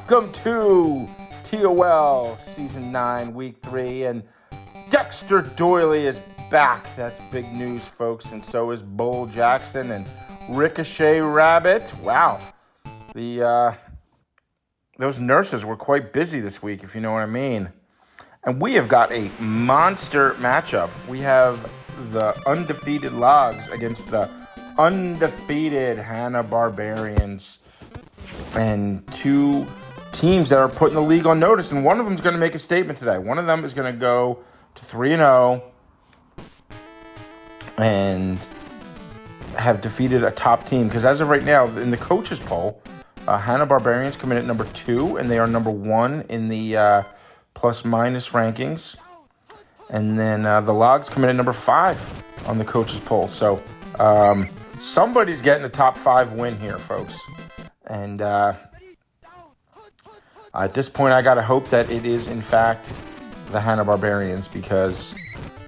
Welcome to TOL Season 9, Week 3, and Dexter Doyley is back. That's big news, folks, and so is Bull Jackson and Ricochet Rabbit. Wow. Those nurses were quite busy this week, if you know what I mean. And we have got a monster matchup. We have the undefeated Logs against the undefeated Hanna-Barbarians. And two teams that are putting the league on notice. And one of them is going to make a statement today. One of them is going to go to 3-0 and have defeated a top team. Because as of right now, in the coaches poll, Hanna-Barbarians come in at number 2, and they are number 1 in the plus-minus rankings. And then the Logs come in at number 5 on the coaches poll. So somebody's getting a top 5 win here, folks. And at this point, I got to hope that it is, in fact, the Hanna-Barbarians, because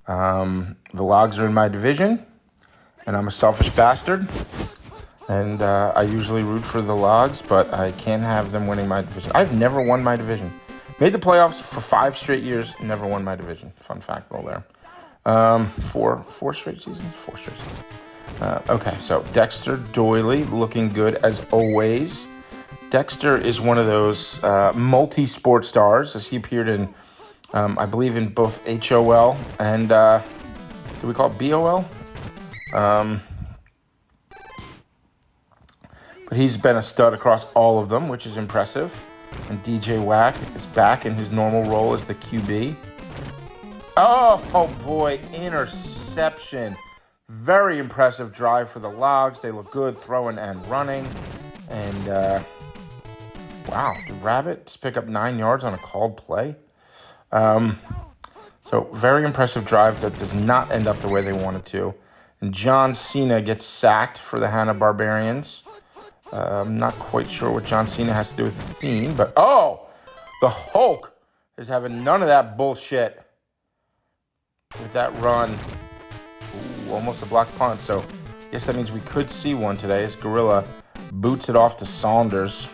the Logs are in my division, and I'm a selfish bastard. And I usually root for the Logs, but I can't have them winning my division. I've never won my division. Made the playoffs for 5 straight years, never won my division. Fun fact roll there. 4 straight seasons? 4 straight seasons. Okay, so Dexter Doyley looking good as always. Dexter is one of those multi-sport stars, as he appeared in, I believe, in both HOL and, do we call it BOL? But he's been a stud across all of them, which is impressive. And DJ Wack is back in his normal role as the QB. Oh boy, interception. Very impressive drive for the Logs. They look good throwing and running. And, wow, the Rabbits pick up 9 yards on a called play. So, very impressive drive that does not end up the way they wanted to. And John Cena gets sacked for the Hanna-Barbarians. I'm not quite sure what John Cena has to do with the theme, but, the Hulk is having none of that bullshit with that run. Ooh, almost a blocked punt, so I guess that means we could see one today as Gorilla boots it off to Saunders.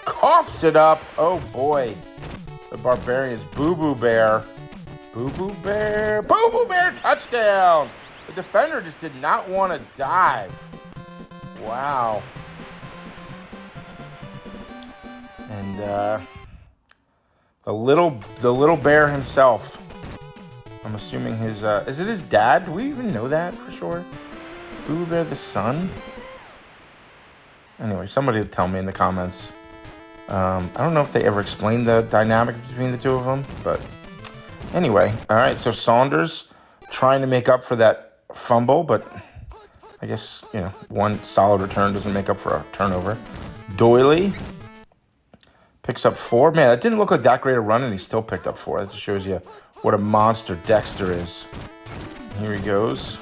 Coughs it up. Oh boy. The Barbarians. Boo-Boo Bear. Boo-Boo Bear. Boo-Boo Bear touchdown. The defender just did not want to dive. Wow. And the little bear himself. I'm assuming his, is it his dad? Do we even know that for sure? Is Boo Bear the son? Anyway, somebody will tell me in the comments. I don't know if they ever explained the dynamic between the two of them, but anyway. All right, so Saunders trying to make up for that fumble, but I guess, one solid return doesn't make up for a turnover. Doyley picks up 4. Man, that didn't look like that great a run, and he still picked up 4. That just shows you what a monster Dexter is. Here he goes.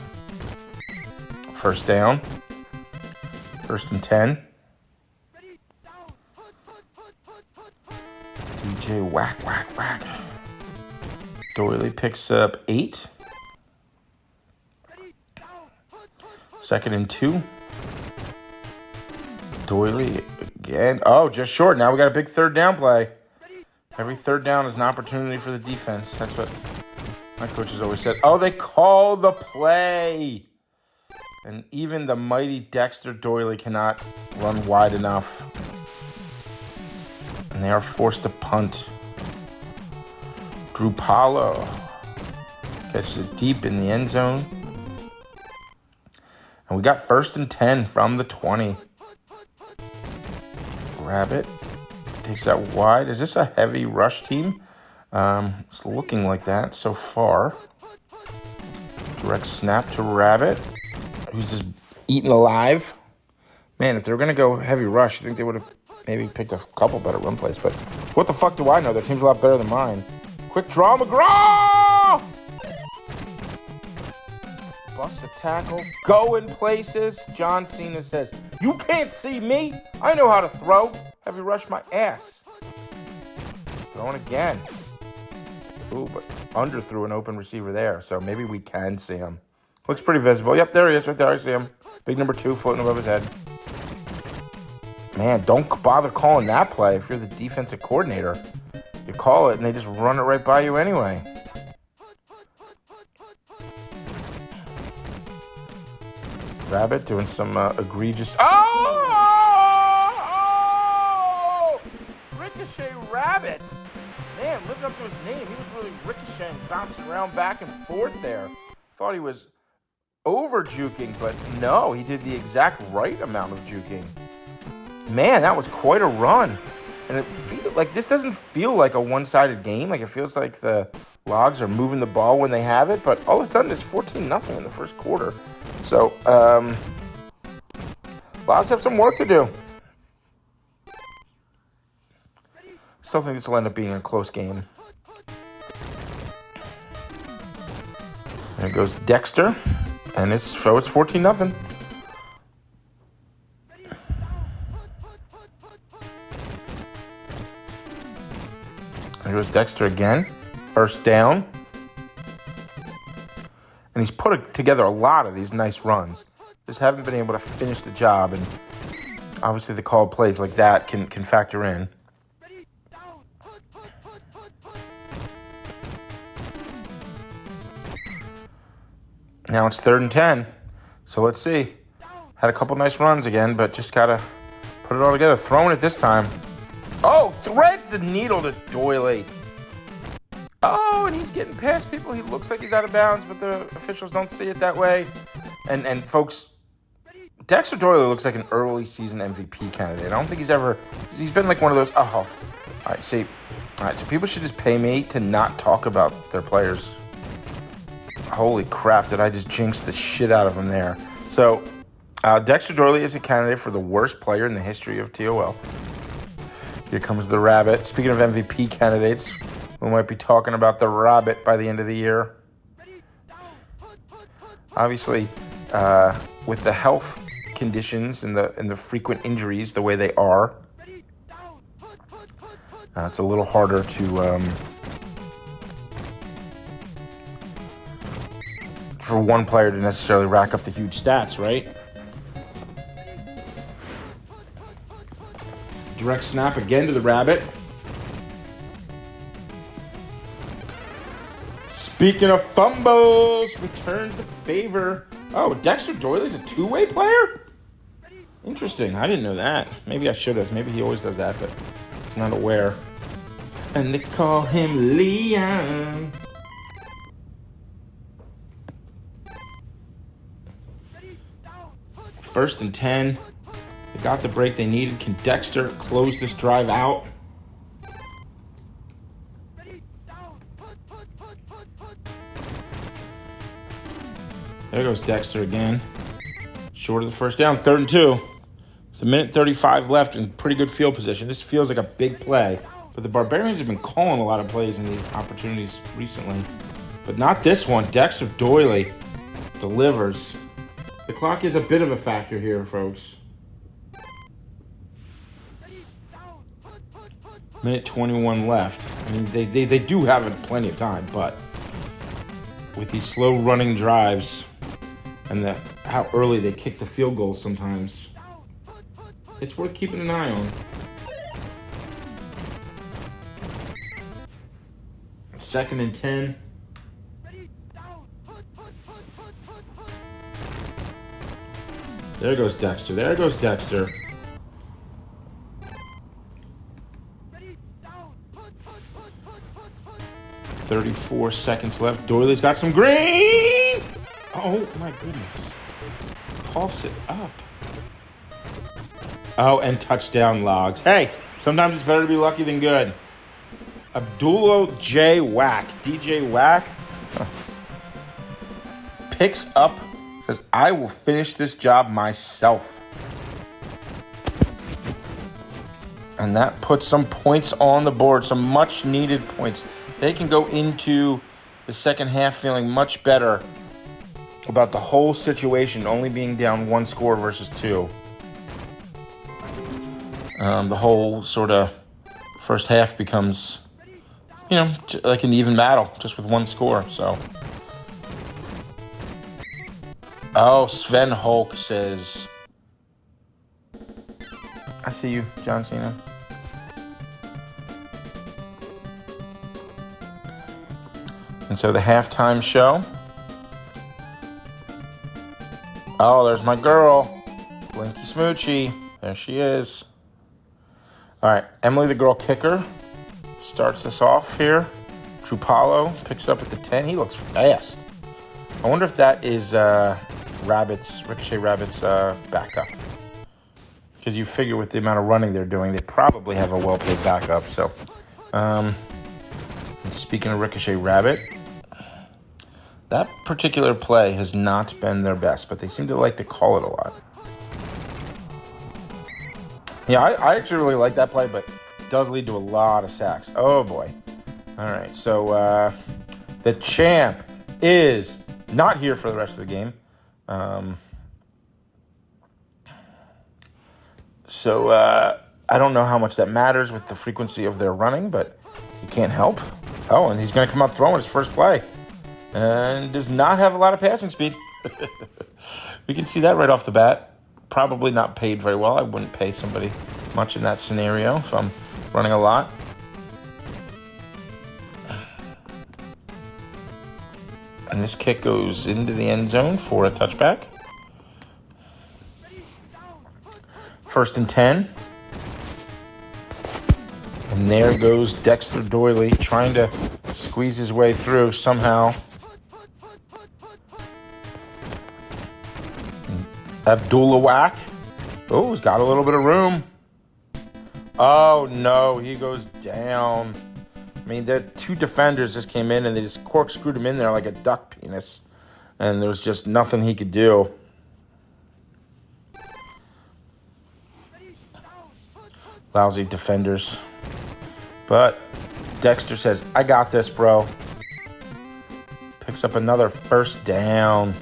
First down. 1st and 10. DJ whack. Doyley picks up 8. 2nd and 2. Doyley again. Oh, just short. Now we got a big 3rd down play. Every 3rd down is an opportunity for the defense. That's what my coaches always said. Oh, they call the play. And even the mighty Dexter Doyley cannot run wide enough. And they are forced to punt. Drew Paulo catches it deep in the end zone. And we got 1st and 10 from the 20. Rabbit takes that wide. Is this a heavy rush team? It's looking like that so far. Direct snap to Rabbit, who's just eaten alive. Man, if they were going to go heavy rush, I think they would have maybe picked a couple better run plays. But what the fuck do I know? Their team's a lot better than mine. Quick draw, McGraw! Busts a tackle. Going places. John Cena says, "You can't see me. I know how to throw. Heavy rush my ass." Throwing again. Ooh, but underthrew an open receiver there, so maybe we can see him. Looks pretty visible. Yep, there he is right there. I see him. Big number 2 floating above his head. Man, don't bother calling that play if you're the defensive coordinator. You call it and they just run it right by you anyway. Rabbit doing some egregious... Oh! Ricochet Rabbit! Man, living up to his name. He was really ricocheting, bouncing around back and forth there. Thought he was over-juking, but no, he did the exact right amount of juking. Man, that was quite a run. And it feels like this doesn't feel like a one-sided game. Like, it feels like the Logs are moving the ball when they have it, but all of a sudden it's 14-0 in the first quarter. So, Logs have some work to do. Still think this will end up being a close game. There goes Dexter, and it's 14-0. There goes Dexter again. First down. And he's put together a lot of these nice runs. Just haven't been able to finish the job. And obviously the called plays like that can factor in. Now it's 3rd and 10. So let's see. Had a couple nice runs again, but just got to put it all together. Throwing it this time. Oh, threads the needle to Doyley. Oh, and he's getting past people. He looks like he's out of bounds, but the officials don't see it that way. And folks, Dexter Doyley looks like an early season MVP candidate. I don't think he's been like one of those, all right, so people should just pay me to not talk about their players. Holy crap, did I just jinx the shit out of him there. So, Dexter Doyley is a candidate for the worst player in the history of TOL. Here comes the Rabbit. Speaking of MVP candidates, we might be talking about the Rabbit by the end of the year. Obviously, with the health conditions and the frequent injuries the way they are, it's a little harder to for one player to necessarily rack up the huge stats, right? Direct snap again to the Rabbit. Speaking of fumbles, returns the favor. Oh, Dexter Doyley's a two-way player? Interesting. I didn't know that. Maybe I should have. Maybe he always does that, but I'm not aware. And they call him Leon. First and 10. They got the break they needed. Can Dexter close this drive out? There goes Dexter again. Short of the first down. 3rd and 2. With a minute 35 left in pretty good field position. This feels like a big play. But the Barbarians have been calling a lot of plays in these opportunities recently. But not this one. Dexter Doyley delivers. The clock is a bit of a factor here, folks. Minute 21 left. I mean, they do have plenty of time, but with these slow running drives and how early they kick the field goals sometimes, it's worth keeping an eye on. 2nd and 10. There goes Dexter. There goes Dexter. .34 seconds left. Doyley's got some green. Oh, my goodness. Pulse it up. Oh, and touchdown Logs. Hey, sometimes it's better to be lucky than good. Abdullah J. Wack. DJ Wack picks up, says, I will finish this job myself. And that puts some points on the board, some much-needed points. They can go into the second half feeling much better about the whole situation, only being down 1 score versus 2. The whole sort of first half becomes, like an even battle, just with 1 score. So, Sven Hulk says, I see you, John Cena. And so the halftime show. Oh, there's my girl, Blinky Smoochie. There she is. All right, Emily the Girl Kicker starts us off here. Drew Paulo picks up at the 10. He looks fast. I wonder if that is Ricochet Rabbit's backup. Because you figure with the amount of running they're doing, they probably have a well-paid backup. So, and speaking of Ricochet Rabbit, that particular play has not been their best, but they seem to like to call it a lot. Yeah, I actually really like that play, but it does lead to a lot of sacks. Oh, boy. All right, so the champ is not here for the rest of the game. So I don't know how much that matters with the frequency of their running, but you can't help. Oh, and he's going to come out throwing his first play. And does not have a lot of passing speed. We can see that right off the bat. Probably not paid very well. I wouldn't pay somebody much in that scenario if I'm running a lot. And this kick goes into the end zone for a touchback. 1st and 10. And there goes Dexter Doyley trying to squeeze his way through somehow. Abdullah Whack. Oh, he's got a little bit of room. Oh, no, he goes down. I mean, the two defenders just came in and they just corkscrewed him in there like a duck penis. And there was just nothing he could do. Lousy defenders. But Dexter says, I got this, bro. Picks up another 1st down.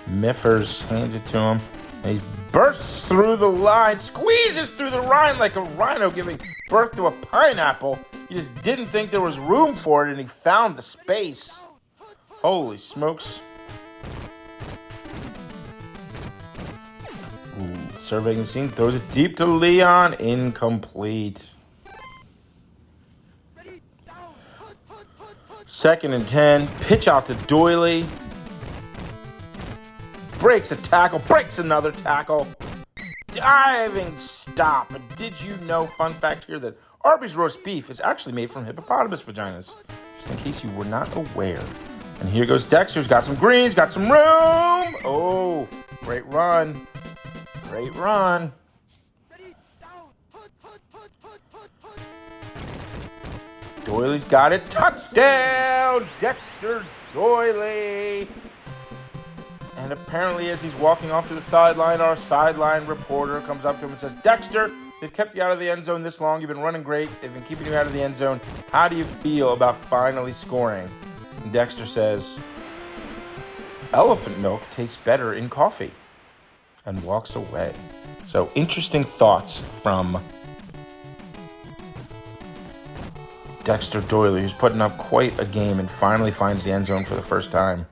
Miffers hands it to him. And he bursts through the line, squeezes through the line like a rhino giving birth to a pineapple. He just didn't think there was room for it, and he found the space. Holy smokes. Surveying the scene, throws it deep to Leon. Incomplete. 2nd and 10. Pitch out to Doyley. Breaks a tackle. Breaks another tackle. Diving stop. And did you know, fun fact here, that Arby's roast beef is actually made from hippopotamus vaginas? Just in case you were not aware. And here goes Dexter's got some greens, got some room. Oh, great run. Great run. Doyley's got it. Touchdown, Dexter Doyley. And apparently as he's walking off to the sideline, our sideline reporter comes up to him and says, Dexter, they've kept you out of the end zone this long. You've been running great. They've been keeping you out of the end zone. How do you feel about finally scoring? And Dexter says, elephant milk tastes better in coffee. And walks away. So interesting thoughts from Dexter Doyley, who's putting up quite a game and finally finds the end zone for the first time.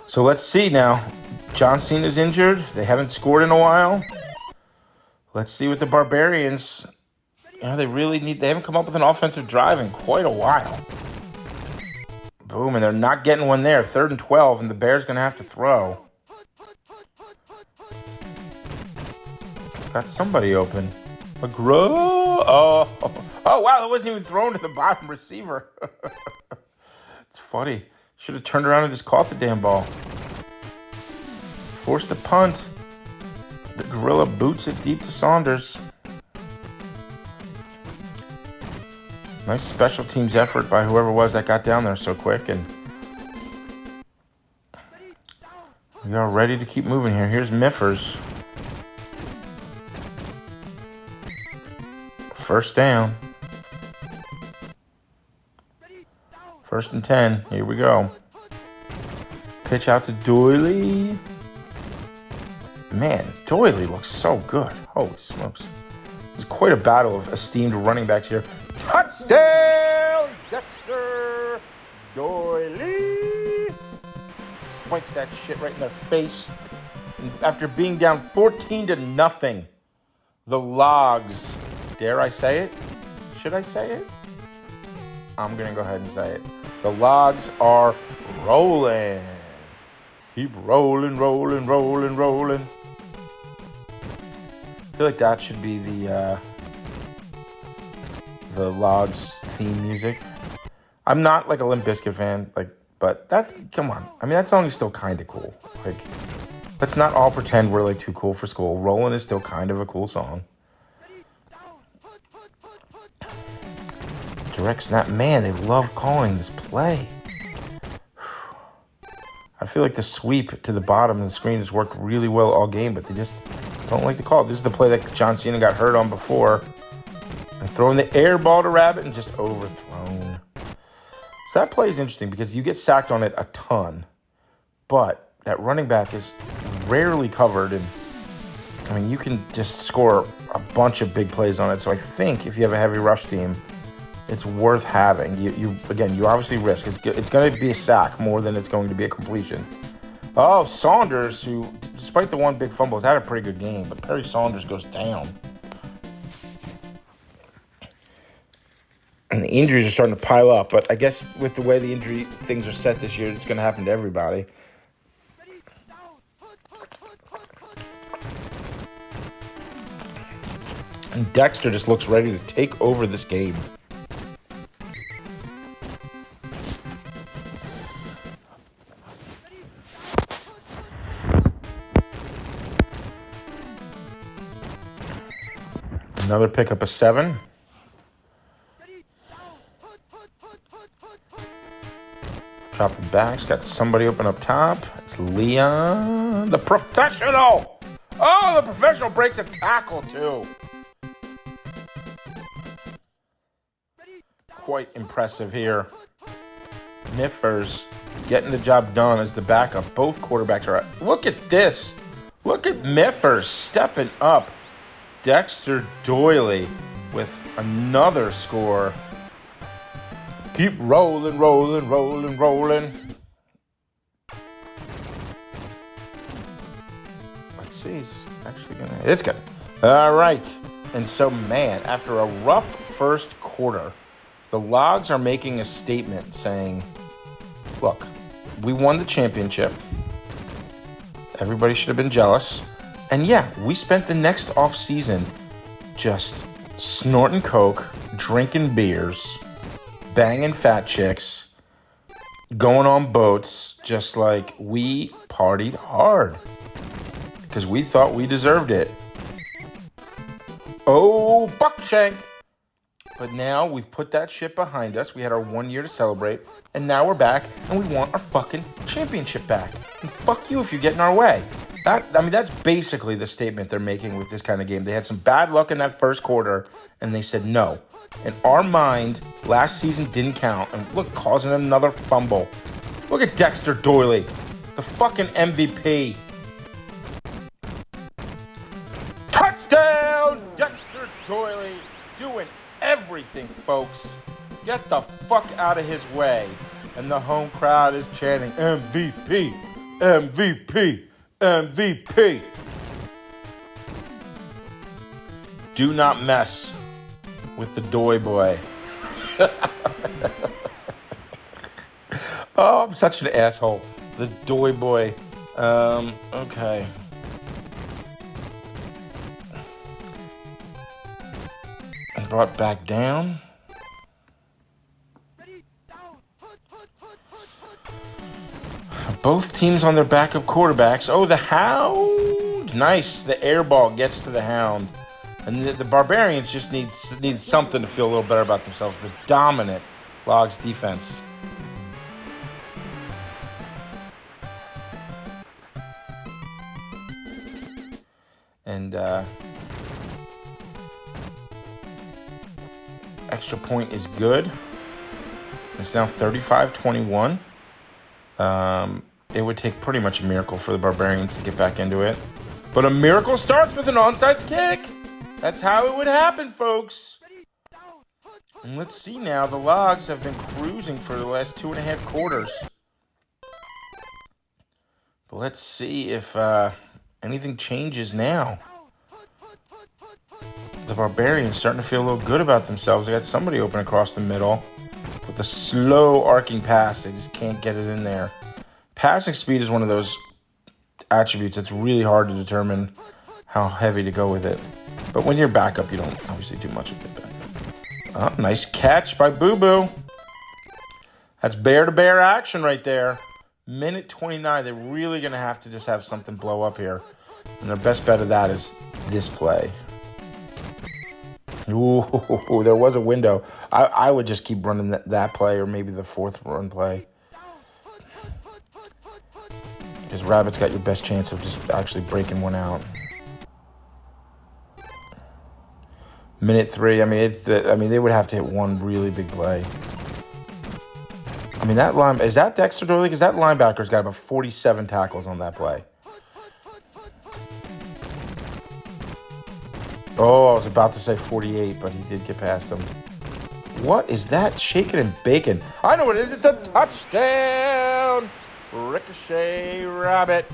So let's see now. John Cena's injured. They haven't scored in a while. Let's see what the Barbarians, they haven't come up with an offensive drive in quite a while. Boom, and they're not getting one there. 3rd and 12, and the Bears going to have to throw. Got somebody open. McGraw. Oh, wow, that wasn't even thrown to the bottom receiver. It's funny. Should have turned around and just caught the damn ball. Forced a punt. The Gorilla boots it deep to Saunders. Nice special teams effort by whoever it was that got down there so quick. And we are ready to keep moving here. Here's Miffers. 1st down. 1st and 10. Here we go. Pitch out to Doyley. Man, Doyley looks so good. Holy smokes. It's quite a battle of esteemed running backs here. Touchdown, Dexter Doyley. spikes that shit right in their face. And after being down 14-0, the Logs, dare I say it? Should I say it? I'm going to go ahead and say it. The Logs are rolling. Keep rolling, rolling, rolling, rolling. I feel like that should be the Logs theme music. I'm not like a Limp Bizkit fan, but that's, come on. I mean, that song is still kind of cool. Like, let's not all pretend we're like too cool for school. Rollin' is still kind of a cool song. Direct snap, man, they love calling this play. I feel like the sweep to the bottom of the screen has worked really well all game, but they just don't like to call it. This is the play that John Cena got hurt on before. And throwing the air ball to Rabbit and just overthrown. So that play is interesting because you get sacked on it a ton, but that running back is rarely covered, and I mean, you can just score a bunch of big plays on it. So I think if you have a heavy rush team, it's worth having. You obviously risk. It's going to be a sack more than it's going to be a completion. Oh, Saunders, who, despite the one big fumble, has had a pretty good game, but Perry Saunders goes down. And the injuries are starting to pile up, but I guess with the way the injury things are set this year, it's going to happen to everybody. And Dexter just looks ready to take over this game. Another pickup of 7. Dropping backs, got somebody open up top. It's Leon, the professional. Oh, the professional breaks a tackle too. Quite impressive here. Miffers getting the job done as the backup. Both quarterbacks are at. Look at this. Look at Miffers stepping up. Dexter Doyley with another score. Keep rolling, rolling, rolling, rolling. Let's see. It's actually gonna. It's good. All right. And so, man, after a rough first quarter, the Logs are making a statement saying, look, we won the championship. Everybody should have been jealous. And yeah, we spent the next off season just snorting coke, drinking beers, banging fat chicks, going on boats, just like we partied hard because we thought we deserved it. Oh, Buckshank. But now we've put that shit behind us. We had our 1 year to celebrate, and now we're back, and we want our fucking championship back. And fuck you if you get in our way. That's basically the statement they're making with this kind of game. They had some bad luck in that first quarter, and they said no. In our mind, last season didn't count. And look, causing another fumble. Look at Dexter Doyley, the fucking MVP. Touchdown, Dexter Doyley, doing everything, folks. Get the fuck out of his way. And the home crowd is chanting, MVP, MVP, MVP. Do not mess with the Doy Boy. Oh, I'm such an asshole. The Doy Boy. Okay. And brought back down. Both teams on their backup quarterbacks. Oh, the Hound. Nice. The air ball gets to the Hound. And the Barbarians just need something to feel a little better about themselves. The dominant Logs defense. And extra point is good. It's now 35-21. It would take pretty much a miracle for the Barbarians to get back into it. But a miracle starts with an onside kick. That's how it would happen, folks. And let's see now. The Logs have been cruising for the last 2.5 quarters. let's see if anything changes now. The Barbarians starting to feel a little good about themselves. They got somebody open across the middle with a slow arcing pass. They just can't get it in there. Passing speed is one of those attributes that's really hard to determine how heavy to go with it. But when you're back up, you don't obviously do much of it back. Oh, nice catch by Boo Boo. That's bear-to-bear action right there. Minute 29. They're really going to have to just have something blow up here. And their best bet of that is this play. Ooh, there was a window. I would just keep running that play or maybe the fourth run play. Because Rabbit's got your best chance of just actually breaking one out. Minute 3. I mean, they would have to hit one really big play. I mean, is that Dexter Doyle? Because that linebacker's got about 47 tackles on that play. Oh, I was about to say 48, but he did get past him. What is that? Shaking and bacon. I know what it is. It's a touchdown. Ricochet Rabbit.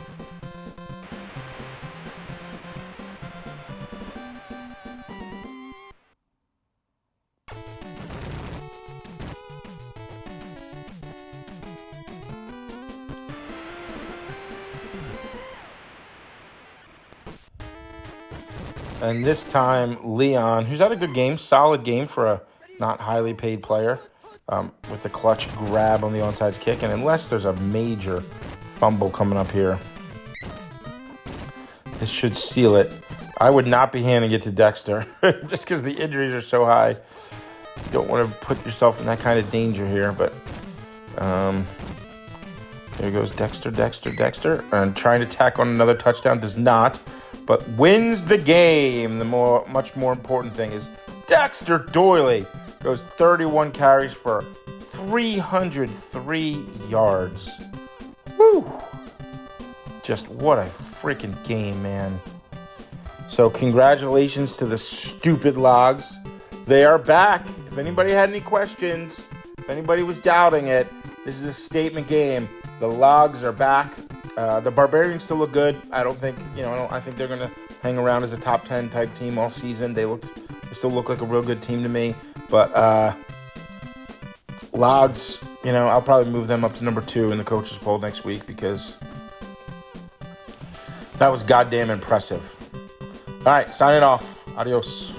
And this time, Leon, who's had a good game, solid game for a not highly paid player, with the clutch grab on the onside kick. And unless there's a major fumble coming up here, this should seal it. I would not be handing it to Dexter just because the injuries are so high. You don't want to put yourself in that kind of danger here. But there goes Dexter. And trying to tack on another touchdown does not. But wins the game. The much more important thing is Dexter Doyle goes 31 carries for 303 yards. Woo! Just what a freaking game, man. So congratulations to the stupid Logs. They are back. If anybody had any questions, if anybody was doubting it, this is a statement game. The Logs are back. The Barbarians still look good. I think they're going to hang around as a top 10 type team all season. They still look like a real good team to me. But Logs, I'll probably move them up to number 2 in the coaches poll next week because that was goddamn impressive. All right, signing off. Adios.